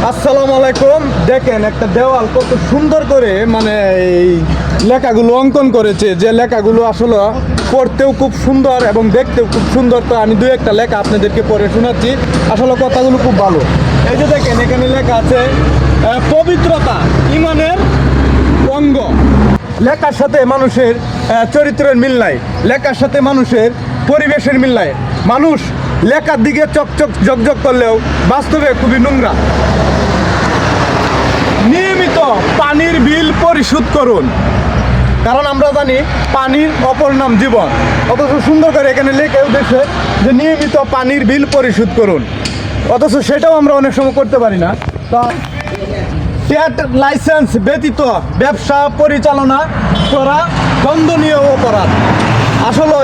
আসসালামু আলাইকুম। দেখেন একটা দেওয়াল কত সুন্দর করে মানে এই লেখাগুলো অঙ্কন করেছে, যে লেখাগুলো আসলে পড়তেও খুব সুন্দর এবং দেখতেও খুব সুন্দর। তো আমি দুই একটা লেখা আপনাদেরকে পড়ে শোনাচ্ছি, আসলে কথাগুলো খুব ভালো। এই যে দেখেন এখানে লেখা আছে পবিত্রতা ইমানের অঙ্গ। লেখার সাথে মানুষের চরিত্রের মিল নাই, লেখার সাথে মানুষের পরিবেশের মিল নাই। মানুষ লেখার দিকে চকচক ঝকঝক করলেও বাস্তবে খুবই নোংরা। নিয়মিত পানির বিল পরিশোধ করুন, কারণ আমরা জানি পানির অপর নাম জীবন। অথচ সুন্দর করে এখানে লেখা উঠেছে যে নিয়মিত পানির বিল পরিশোধ করুন, অথচ সেটাও আমরা অনেক সময় করতে পারি না। তা ট্রেড লাইসেন্স ব্যতীত ব্যবসা পরিচালনা করা দণ্ডনীয় অপরাধ। আসলে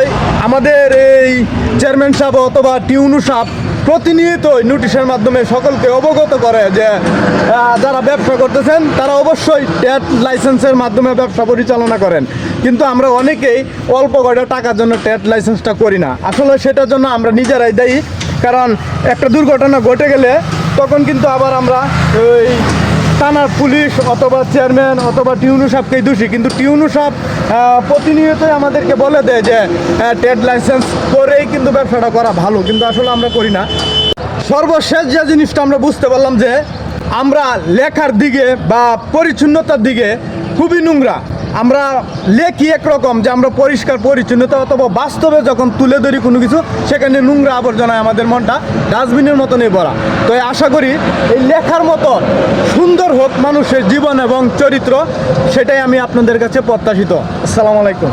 আমাদের এই চেয়ারম্যান সাহেব অথবা টিউনু সাহেব প্রতিনিয়তই নোটিশের মাধ্যমে সকলকে অবগত করে যে যারা ব্যবসা করতেছেন তারা অবশ্যই ট্রেড লাইসেন্সের মাধ্যমে ব্যবসা পরিচালনা করেন, কিন্তু আমরা অনেকেই অল্প কয়টা টাকার জন্য ট্রেড লাইসেন্সটা করি না। আসলে সেটার জন্য আমরা নিজেরাই দায়ী, কারণ একটা দুর্ঘটনা ঘটে গেলে তখন কিন্তু আবার আমরা ওই থানার পুলিশ অথবা চেয়ারম্যান অথবা টিউনু সাহেবকেই দোষী। কিন্তু টিউনু সাহেব প্রতিনিয়তই আমাদেরকে বলে দেয় যে ট্রেড লাইসেন্স করেই কিন্তু ব্যবসাটা করা ভালো, কিন্তু আসলে আমরা করি না। সর্বশেষ যে জিনিসটা আমরা বুঝতে পারলাম যে আমরা লেখার দিকে বা পরিচ্ছন্নতার দিকে খুবই নোংরা। আমরা লেখি একরকম যে আমরা পরিষ্কার পরিচ্ছন্নতা, অথবা বাস্তবে যখন তুলে ধরি কোনো কিছু সেখানে নোংরা আবর্জনায় আমাদের মনটা ডাস্টবিনের মতনই ভরা। তো আশা করি এই লেখার মতো সুন্দর হোক মানুষের জীবন এবং চরিত্র, সেটাই আমি আপনাদের কাছে প্রত্যাশিত। আসসালামু আলাইকুম।